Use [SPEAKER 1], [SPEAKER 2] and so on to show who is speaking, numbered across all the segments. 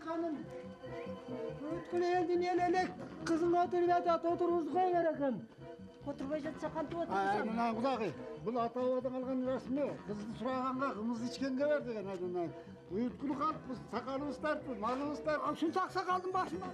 [SPEAKER 1] kanın. Ötkülü eldin elelek kızın oturup atat oturuz koy verekim.
[SPEAKER 2] Oturmay жатса кантип
[SPEAKER 3] Ay,
[SPEAKER 2] отурсам?
[SPEAKER 3] mına Kudaki, bu ata-obadan algan resmi, kızını surağanға kımız içkenge ver degen adından. Uyutkulu kalkmış, sakalımız tartmış, malımız tartmış.
[SPEAKER 1] Şunu sakaldım başıma.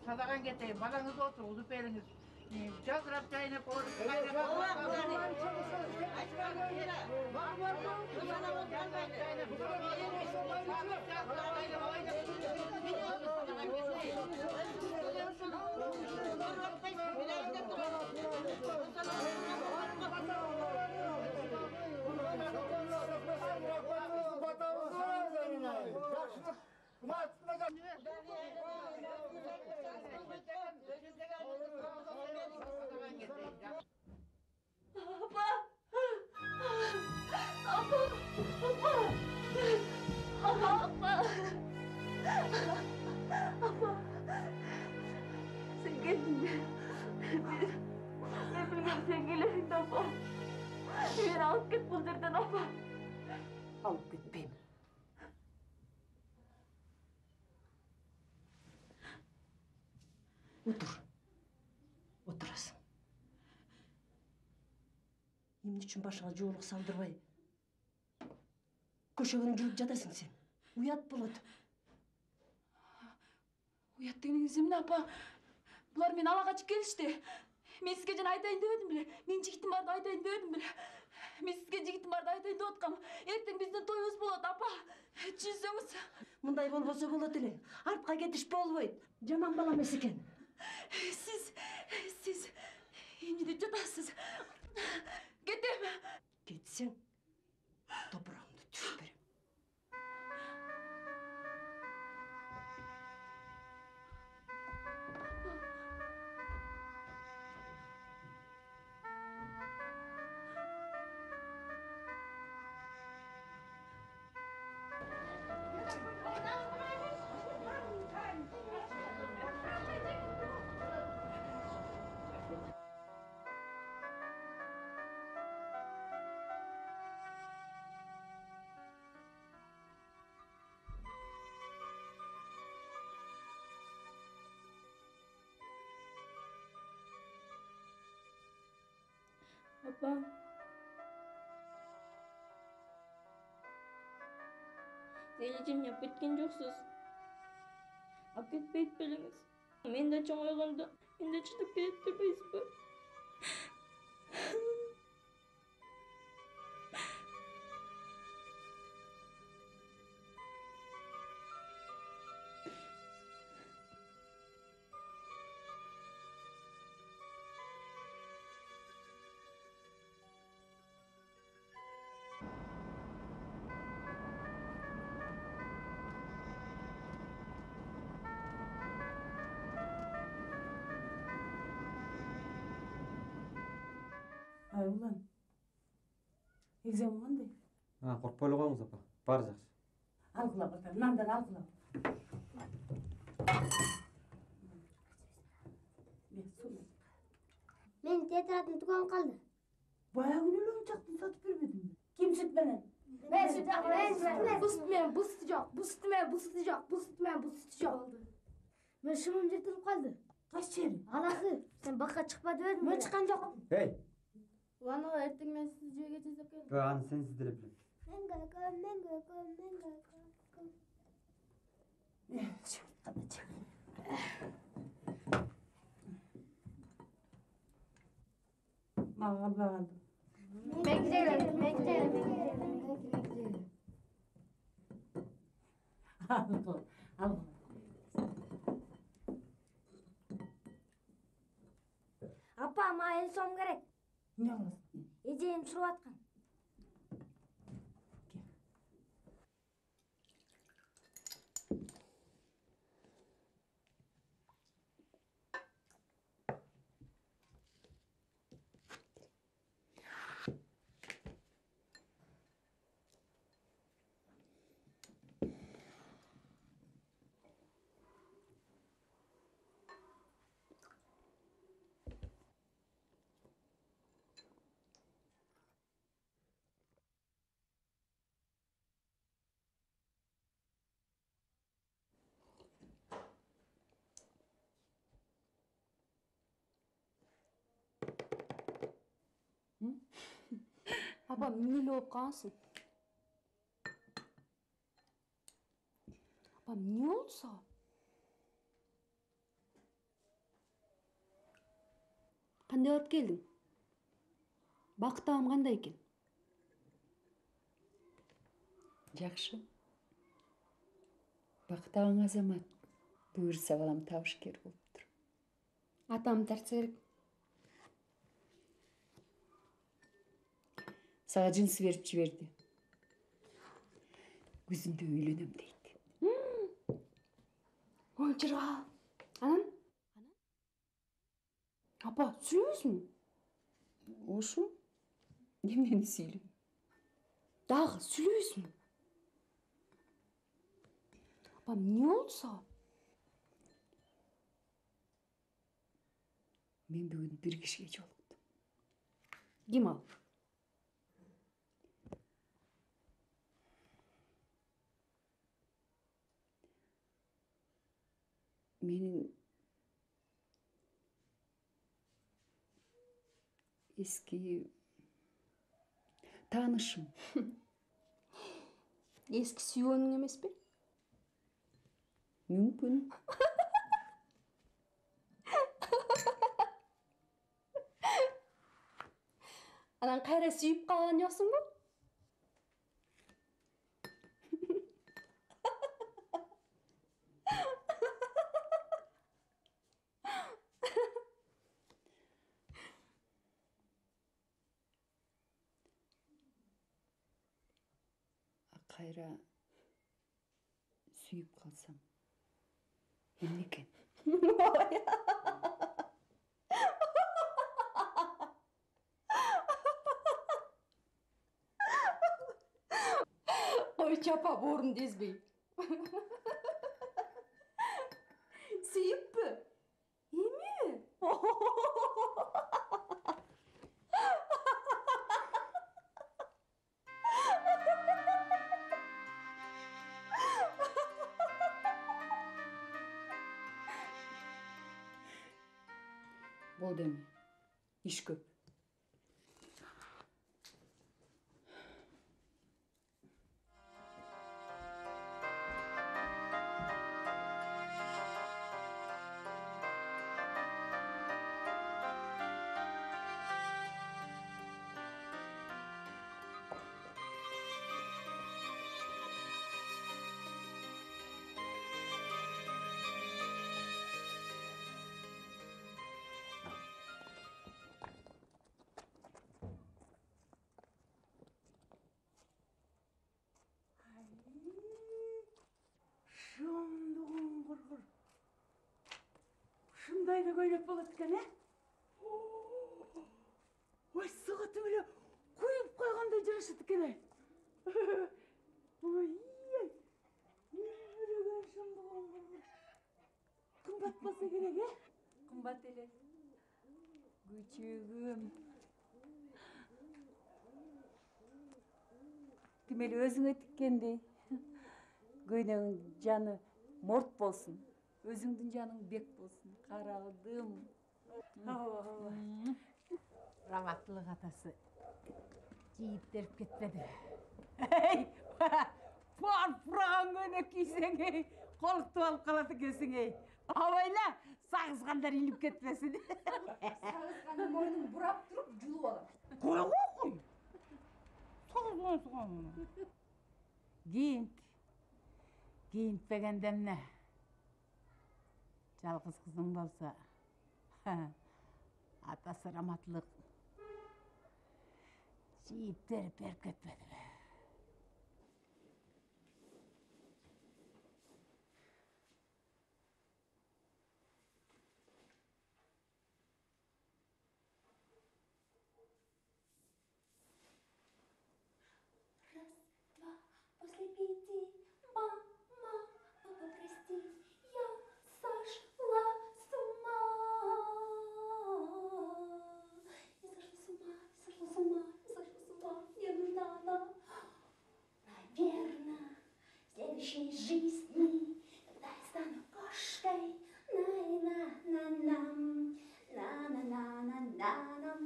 [SPEAKER 4] Sadakan getireyim, balanız otur, uzup eliniz. Çakırap çayını koyup
[SPEAKER 5] Sen geldin mi? Ben bilmem sen gelirsin apa. Beni alıp git bu yerden apa.
[SPEAKER 2] Alıp gitmeyeyim. Otur. Oturasın. Emin için başına çoğuluk saldırmayı. Köşegini жүріп жатасың sen. Uyat болады.
[SPEAKER 5] Uят дегеніңіз эмне апа? Бұлар мені ала қачып келишти. Мен сізге жана айтайын деп едім біле. Мен жігітім барды айтайын деп едім біле. Мен сізге жігітім барды айтайын деп аткам. Ертең биздин тойубуз болот апа. Түшүнсөңүз.
[SPEAKER 2] Мындай болбосо болот эле. Артка кетиш болбойт. Жаман бала эмес экен.
[SPEAKER 5] Siz эмне деп жатасыз? Кетем.
[SPEAKER 2] Кетсең, топураңды түшүп берем.
[SPEAKER 5] Апа. Зележем яп кеткен жоқсыз. Ап кетпейт белеңіз. Мен де чоңойгондо, мен де чыдап кетип турбайсызбы?
[SPEAKER 6] Ай улан. Экзамен кандай?
[SPEAKER 7] Коркпой эле коюңуз апа. Баары жакшы.
[SPEAKER 6] Алгыла бата, мындан алгыла.
[SPEAKER 8] Мен тетрадым туган калды.
[SPEAKER 6] Баягы эле oyuncakты сатып бербедимби? Ким сүт менен?
[SPEAKER 8] Мен süt yok. Bu süt men, bu süt yok. Bu süt men, bu süt yok. Bu süt men, bu süt yok. Men şımım yırtılıp kaldı.
[SPEAKER 6] Кайсы жери?
[SPEAKER 8] Anası, sen baka çıkma diyordun.
[SPEAKER 6] Мен чыккан жокмун.
[SPEAKER 7] Эй,
[SPEAKER 8] Vano erteng men siz joyga tezep geldim.
[SPEAKER 7] аны сенсиз деле билем.
[SPEAKER 8] Men gakam.
[SPEAKER 6] Мага албай калдым. Al.
[SPEAKER 8] Апа, ама 50 сом керек.
[SPEAKER 6] Ne olsun?
[SPEAKER 8] Эжем сурап аткан.
[SPEAKER 5] Апа, эмне эле болуп калгансың? Апа, эмне болду сага? Кандай алып келдиң? Бакыт агам кандай экен?
[SPEAKER 9] Жакшы. Бакыт агың азамат. Буюрса балам табышкер болуптур.
[SPEAKER 5] Атам тартса керек.
[SPEAKER 9] Сага жынсы берип жиберди. Күзүндө үйлөнөм дейт.
[SPEAKER 5] Ойчырга. Анан? Апа, сүйлөбөйсүңбү?
[SPEAKER 9] Ошу? Эмнени сүйлөйм?
[SPEAKER 5] Дагы сүйлөбөйсүңбү? Апа, эмне болду сага?
[SPEAKER 9] Мен бүгүн бир кишиге жолуктум.
[SPEAKER 5] Ким ал?
[SPEAKER 9] Менин эски таанышым.
[SPEAKER 5] Эски сүйгөнүң эмеспи?
[SPEAKER 9] Мүмкүн.
[SPEAKER 5] Анан кайра сүйүп калган жоксуңбу?
[SPEAKER 9] Кайра сүйүп калсам эмне экен?
[SPEAKER 5] Койчу апа, боорумду эзбей. Сүйүппү? Эми?
[SPEAKER 9] Болду эми. Иш көп.
[SPEAKER 6] Şundugum qurqur. Şunday da köylep bolat eкен, he? Oy, sıgıtı bile koyup koyganda jarışıt eкен, he? Oy, yürügen şundugum qurqur. Kımbat basa gerek, he?
[SPEAKER 5] Кымбат эле.
[SPEAKER 6] Küçüğüm. Demeli özüңe tikkendey. Göynöңүн жаны морт болсун. Өзүңдүн жаның бек болсун. Каралдым. Раматтылык атасы жийип берип кетпеди. Бар пураган көйнөк кийсең, колуктуп алып калат экенсиң, абайла, сагызгандар илип кетпесин.
[SPEAKER 5] Сагызганды мойнун бурап туруп жулуп алам.
[SPEAKER 6] Кой. Giyintpegenden ne? Жалғыз қызың болса, атасы раматлық жиіп беріп кетпеді бе?
[SPEAKER 8] После 5, мама, папа, прости, я сошла с ума. Я сошла с ума, мне нужна она. Наверное, в следующей жизни, когда я стану кошкой, на-на-на-нам, на-на-на-на-нам.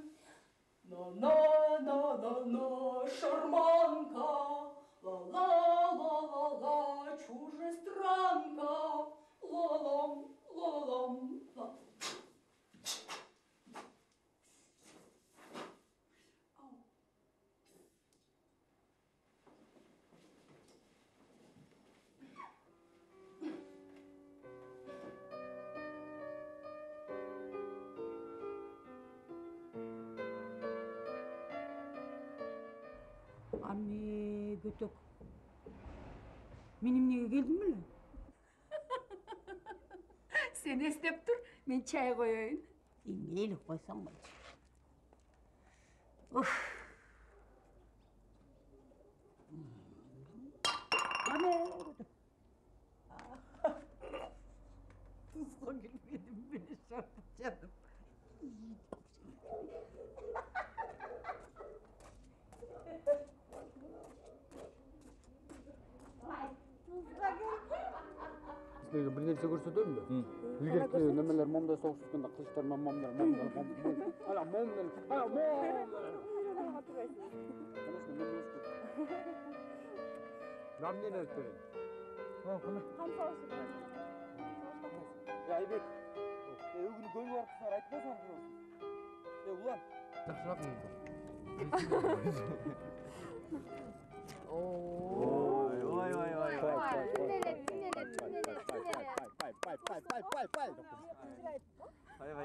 [SPEAKER 5] На-на-на-на-на, шарманка, ла-ла-ла-ла-ла, чужестранка, ла-лам, ла-лам, ла.
[SPEAKER 6] Anne götök. Benim niye geldin mi?
[SPEAKER 5] Sen istep dur, ben çay koyayım.
[SPEAKER 6] Neyle koysam bacı. Of. Anne götök. Tuzla gülmedim beni şarkı canım.
[SPEAKER 3] Sizlerge bir nerse görseteyim de. İlgerki nemeler momda soğuk tutkanda kılıçlarman momlar. Ala momlar. Namne nerse?
[SPEAKER 7] Ya Aybek, ögünü gönül arkasına aytmasan durursun. Ulan.
[SPEAKER 3] Жақсырақ мені.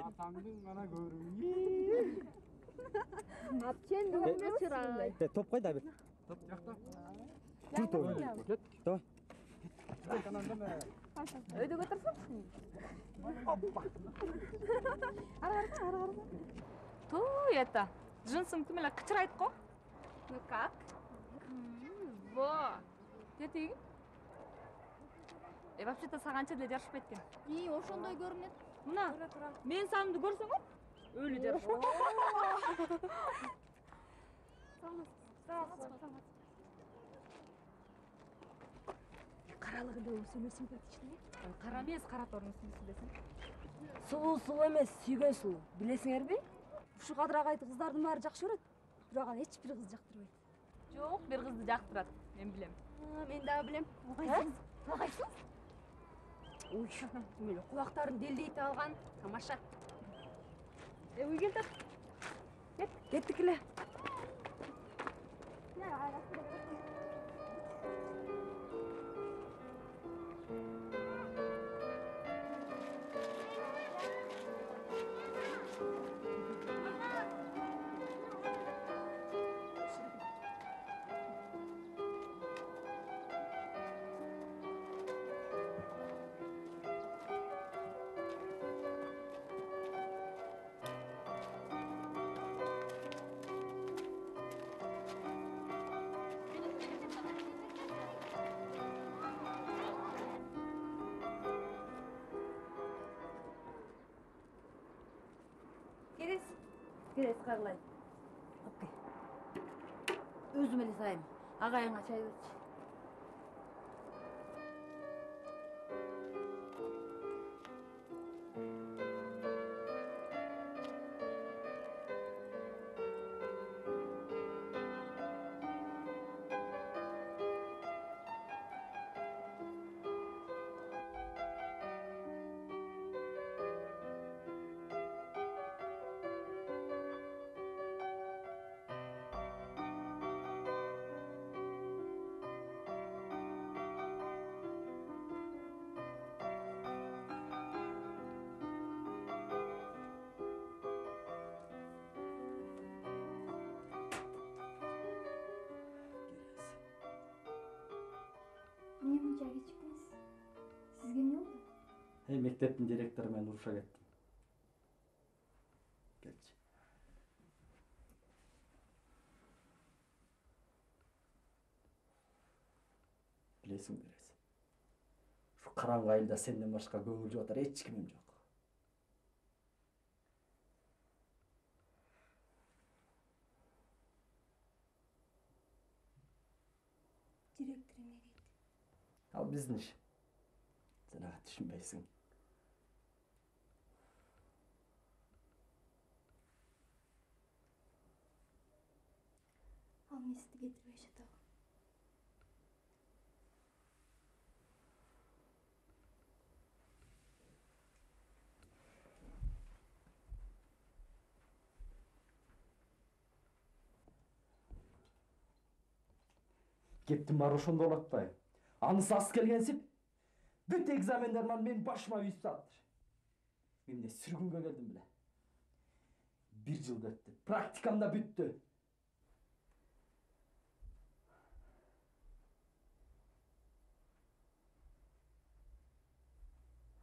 [SPEAKER 3] Атаңдың ғана көріңе.
[SPEAKER 8] Апчен нөмір чырай.
[SPEAKER 7] Топ қайда Aybek?
[SPEAKER 3] Топ жақта.
[SPEAKER 7] Жүр топ.
[SPEAKER 3] Кет.
[SPEAKER 7] Давай.
[SPEAKER 8] Өйдө көтөрсөңчү.
[SPEAKER 5] Туй, это, джинсың тумела кычырайт го.
[SPEAKER 8] Ну как?
[SPEAKER 5] Во, детеги. Вообще-то саганча деле жарышпайт экен.
[SPEAKER 8] И ошондой көрүнөт.
[SPEAKER 5] Мына, мен санымды көрсөңөр, өлү жарышпайт.
[SPEAKER 8] Каралыгында өсөмө симпатичный.
[SPEAKER 5] Кара эмес, кара торунун сүйлөсүн.
[SPEAKER 2] Суу эмес, сүйгөн суу. Билесиңерби? Ушу кадырагайты кыздардын баары жакшы көрөт. Бирок аны эч бир кыз жактырбайт.
[SPEAKER 5] Жок, бир кызды жактырат, мен билем.
[SPEAKER 8] Мен дагы билем.
[SPEAKER 2] Кайсыз?
[SPEAKER 8] Ой, меле кулактарын делдейте алган. Тамаша.
[SPEAKER 2] Үй келдик. Кеттик эле. Керес карлай. Окей. Өзүм эле сайым. Агайыңа чай берчи.
[SPEAKER 7] Мектептин директору менен уруша кеттим. Келчи. Билесиңби Терез? Şu караңгы айылда сенден башка көңүл жубатар эч кимим жок.
[SPEAKER 8] Директор эмне дейт?
[SPEAKER 7] Ал биздин иш. Сен ага түшүнбөйсүң.
[SPEAKER 8] Ал мисти кетирбей жатабы?
[SPEAKER 7] Кептин баары ошондо болуп атпайбы? Анысы ас келгенсип, бүт экзамендерин менин башыма үйүп салыптыр. Мен эмне сүргүнгө келдим беле. 1 жыл өттү. Практикам да бүттү.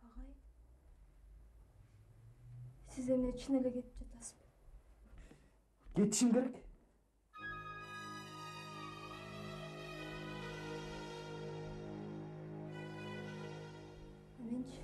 [SPEAKER 8] Агай, сиз эмне чын эле кетип жатасызбы?
[SPEAKER 7] Кетишим керек.
[SPEAKER 8] Менчи?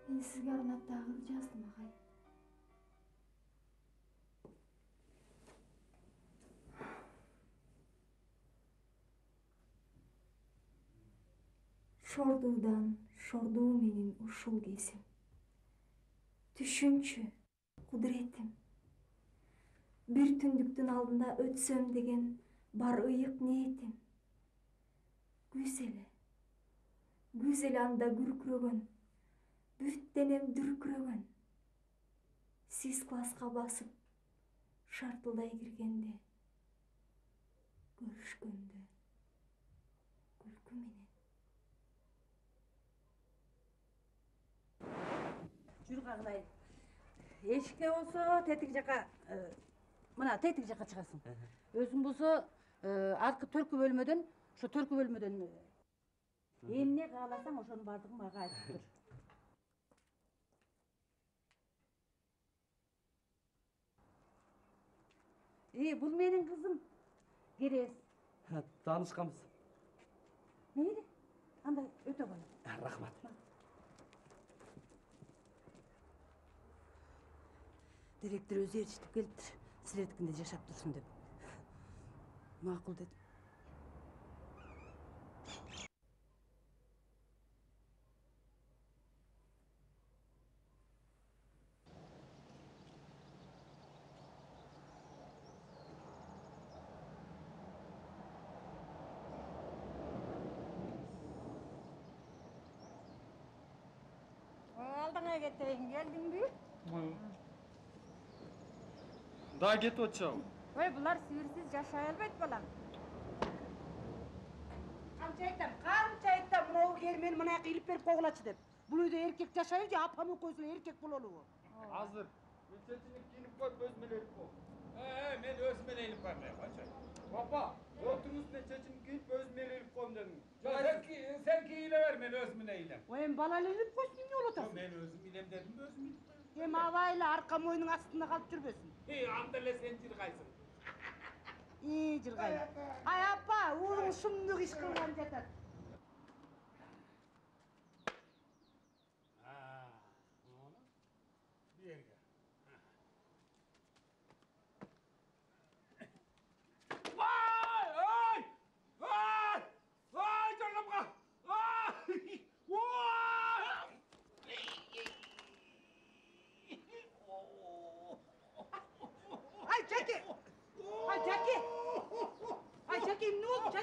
[SPEAKER 8] Мен сизге арнап дагы жаздым, агай. Шордуудан шордуу менен ушул кезим. Түшүнчү, кудуретим. Бир түндүктүн алдында өтсөм деген бар ыйык ниетим. Күз эле анда күркүрөгөн. Бүт денем дүркүрөгөн. Сиз класска басып, шартылдай киргенде, көрүшкөндө, күлкү менен.
[SPEAKER 6] Жүр кагылайын. Эшикте болсо тетик жака, мына тетик жака чыгасың. Өзүң болсо аркы төркү бөлмөдөн, ошо төркү бөлмөдөн эмне кааласаң ошонун баардыгын мага айтып тур. Бул менин кызым. Керез.
[SPEAKER 7] Таанышканбыз.
[SPEAKER 6] Мейли, анда өтө кой.
[SPEAKER 7] Рахмат.
[SPEAKER 6] Директор өзү ээрчитип келиптир. Силердикинде жашап турсун деп. Макул дедим. Алдыңа кетейин, келдиңби?
[SPEAKER 7] Да кетип атышабы?
[SPEAKER 6] Ой, булар сибирсиз жашай албайт балам. Канча айтам, мынау кермен мына жака илип берип койгулачы деп. Бул үйдө эркек жашайбы же апам экөөбүз эле эркек бололубу?
[SPEAKER 7] Азыр. Мен чечинип кийинип коюп өзүм эле илип коем.
[SPEAKER 10] Мен өзүм эле илип бармай качай.
[SPEAKER 7] Папа, отуруңуз мен чечинип кийип өзүм эле илип коем дедим.
[SPEAKER 10] Sen kiyile ver, men özüm ileyim.
[SPEAKER 6] Ой, эми бала эле илип койсун, эмне болуп атасың?
[SPEAKER 10] Men özüm ilem dedim, özüm ilip koyayım.
[SPEAKER 6] Эми абай эле арка моюнуң астында калып жүрбөсүн.
[SPEAKER 10] Anda ele sen çırgaysın.
[SPEAKER 6] Жыргайын. Ай, апа, уулуң шумдук иш кылган жатат.
[SPEAKER 10] Bir yerge. Vay! Ay! Ay! Ay!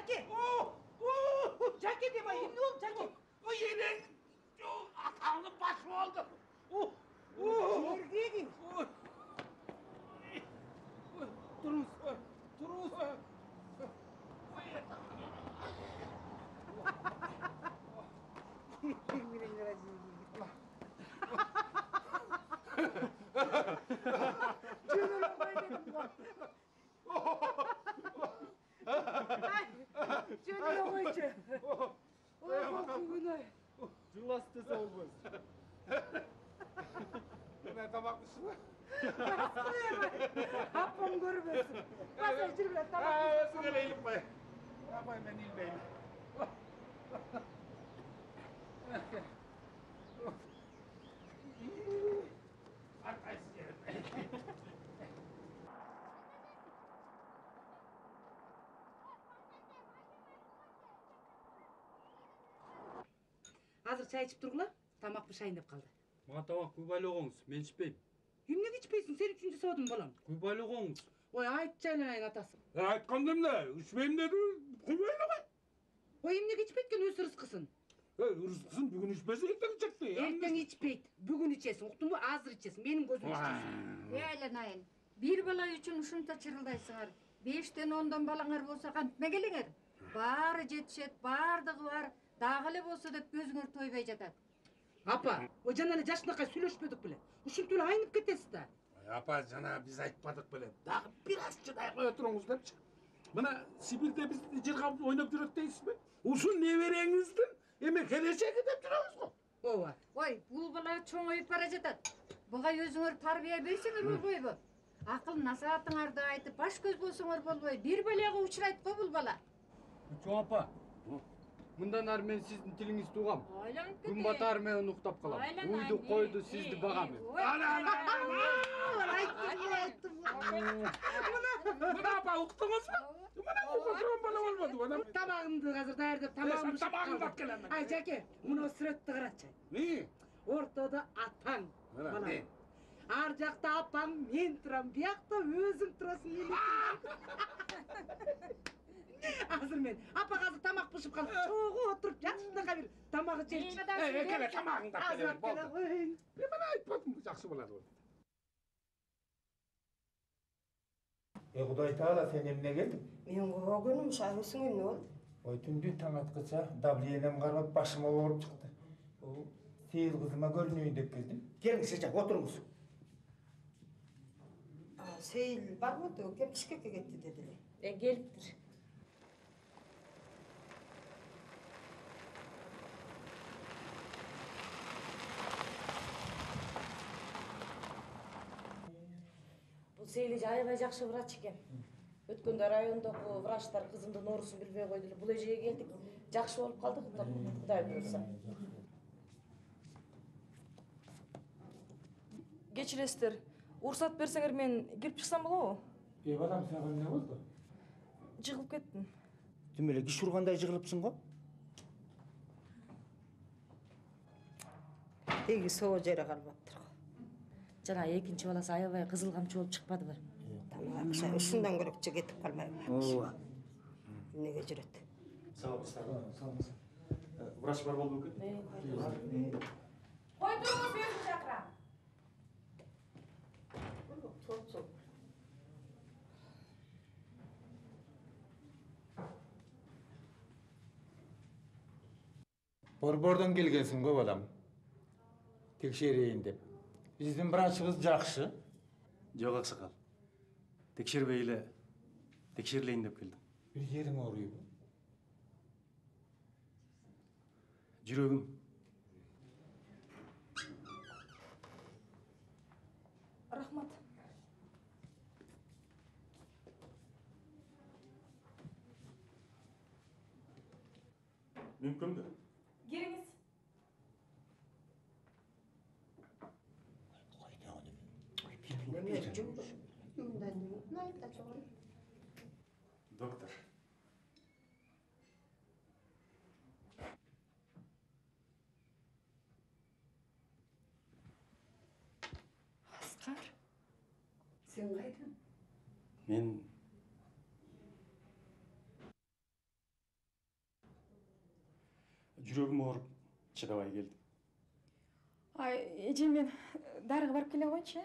[SPEAKER 4] Jackie. Jackie deme şimdi ol Jackie.
[SPEAKER 10] O yine atağının başı oldu.
[SPEAKER 4] Erkeğin.
[SPEAKER 10] Duruz. Duruz.
[SPEAKER 4] Canım koycu.
[SPEAKER 3] Жылас десе болбойт.
[SPEAKER 10] Ne tabak mısın?
[SPEAKER 4] Apam görmesin. Basar cürüle tamam.
[SPEAKER 10] Özgür eğilim bay. Yapayım ben ilmeyim.
[SPEAKER 6] Азыр чай ичип тургула. Тамак бышайын деп калды.
[SPEAKER 11] Мага тамак күйбайлы коңуз, мен ичпейм.
[SPEAKER 6] Эмнеге ичпейсиң? Сен үчүн жасабадым балам.
[SPEAKER 11] Күйбайлы коңуз.
[SPEAKER 6] Ой, айтчы айланайын атасы.
[SPEAKER 10] Айтқандым да, ішпейм деді, құймайлы ғой.
[SPEAKER 6] Ой, эмнеге ичпейт өз ырыскысын?
[SPEAKER 10] Ырыскысын бүгін ішпесе ертең içecekti.
[SPEAKER 6] Эртең ичпейт, бүгүн ичесиң, уктуңбу? Азыр ичесиң, менин көзүм ичесиң.
[SPEAKER 12] Айланайын. Бир бала үчүн ушунча чырылдайсыңар. 5тен 10дон балаңар болсо кантип келиңер? Баары жетишет, баардыгы бар. Дагы эле болсо деп көзүңөр тойбой жатат.
[SPEAKER 6] Апа, о жана эле жашынакай сүйлөшпөдүк беле. Ушинтип эле айнып кетесиз да.
[SPEAKER 10] Апа, жана биз айтпадык беле. Дагы бир аз чыдай кое туруңуз депчи. Мына Сибирде биз жыргап ойноп жүрөт дейсизби? Ушул небереңиздин эме келечеги деп жүрөбүз го.
[SPEAKER 6] Ооба.
[SPEAKER 12] Ой, бул бала чоңоюп бара жатат. Буга өзүңөр тарбия берсеңер болбойбу? Акыл насаатыңарды айтып, баш көз болсоңор болбой, бир балага учурайт го бул бала.
[SPEAKER 11] Чоң апа. Мындан ары мен сиздин тилиңизди угам. Күн батар мен уктап калам. Уйду койду сизди багам.
[SPEAKER 10] Мына апа уктуңузбу? Мына уктурган бала болбоду го.
[SPEAKER 6] Тамагымды азыр даярдап, тамагымды
[SPEAKER 10] Тамагымды алып келем.
[SPEAKER 6] Ай, Жаке, мына сүрөттү карачы.
[SPEAKER 10] Не?
[SPEAKER 6] Ортодо атаң.
[SPEAKER 10] Мына мен.
[SPEAKER 6] Ар жакта апаң, мен турам, биякта өзүң турасың, мен. Азыр мен апага азыр тамак бышып калып, чогуу отуруп жакшынакай бир тамагы жейчи.
[SPEAKER 10] Келе тамагыңды алып келем.
[SPEAKER 6] Болду.
[SPEAKER 10] Мен айтпадым, жакшы болот.
[SPEAKER 13] Құдай тағала сен емне келдің?
[SPEAKER 14] Мен көгөнүм шайысың эмне болду?
[SPEAKER 13] Ой түндү таң аткыча давлением карап башыма ооруп чыкты. Сейил кызыма көрүнөйүн деп келдим.
[SPEAKER 14] Келиңиз жак отуруңуз. Сейил барбы? Кеп Бишкекке кетти деди эле.
[SPEAKER 6] Келиптир. Сейли аябай жакшы врач экен. Өткөндө райондогу врачтар кызымдын оорусун билбей койду эле. Бул эжеге келдик. Жакшы болуп калдык, Кудай буйрса.
[SPEAKER 15] Кечиресиздер. Уруксат берсеңер мен кирип чыксам болобу?
[SPEAKER 13] Балам сага эмне болду?
[SPEAKER 15] Жыгылып кеттим.
[SPEAKER 13] Түм эле киш ургандай жыгылыпсың го?
[SPEAKER 14] Теги соо жере калбаптыр го.
[SPEAKER 6] Жана экинчи баласы аябай кызыл камчы болуп чыкпадыбы?
[SPEAKER 14] Тамак ушундан көрөкчө кетип калмайбы?
[SPEAKER 13] Ооба.
[SPEAKER 14] Эмнеге жүрөт?
[SPEAKER 11] Сау болуңуз. Врач бар болду экен?
[SPEAKER 6] Кой туруңуз, мен чакырам.
[SPEAKER 13] Борбордон келгенсиң го балам. Текшерейин деп. Биздин врачыбыз жакшы.
[SPEAKER 11] Жок аксакал. Текшербей эле текшерилейин деп келдим.
[SPEAKER 13] Бир жериң ооруйбу?
[SPEAKER 11] Жүрөгүм.
[SPEAKER 15] Рахмат.
[SPEAKER 11] Мүмкүндү.
[SPEAKER 15] Кириңиз.
[SPEAKER 11] Доктор.
[SPEAKER 15] Аскар.
[SPEAKER 14] Сен кайдан?
[SPEAKER 11] Мен
[SPEAKER 16] Чыдабай келдим.
[SPEAKER 15] Эже мен дарыга барып келе коеюнчу, э?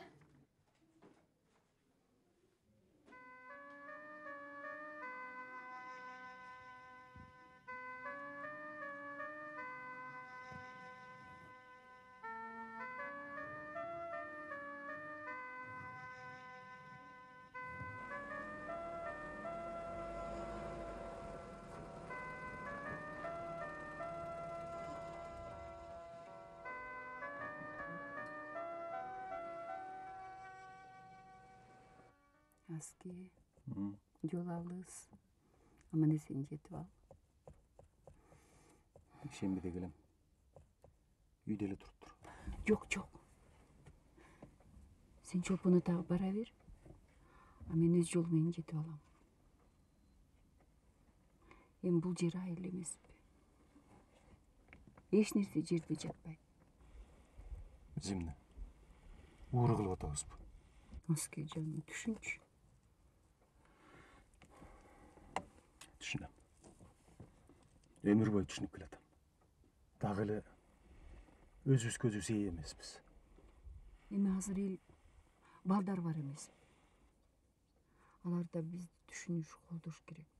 [SPEAKER 9] Aski, yol alыс, amana sen жетip al.
[SPEAKER 16] Шембиде келем. Үйдө эле туруптур.
[SPEAKER 9] Yok. Sen çopunu tağıp bara ver. А мен өз жол менен жетип алам. Эми бул жер айыл эмеспи. Эч нерсе жерде жатпайт.
[SPEAKER 16] Зимне. Ууру кылып атабызбы?
[SPEAKER 9] Aski canım, düşünчү.
[SPEAKER 16] Түшүнөм. Өмүр бою түшүнүп келатам. Дагы эле өзүбүз көзүбүз ээ эмеспиз.
[SPEAKER 9] Эми азыр эл балдар бар эмес. Алар да бизди түшүнүш, колдош керек.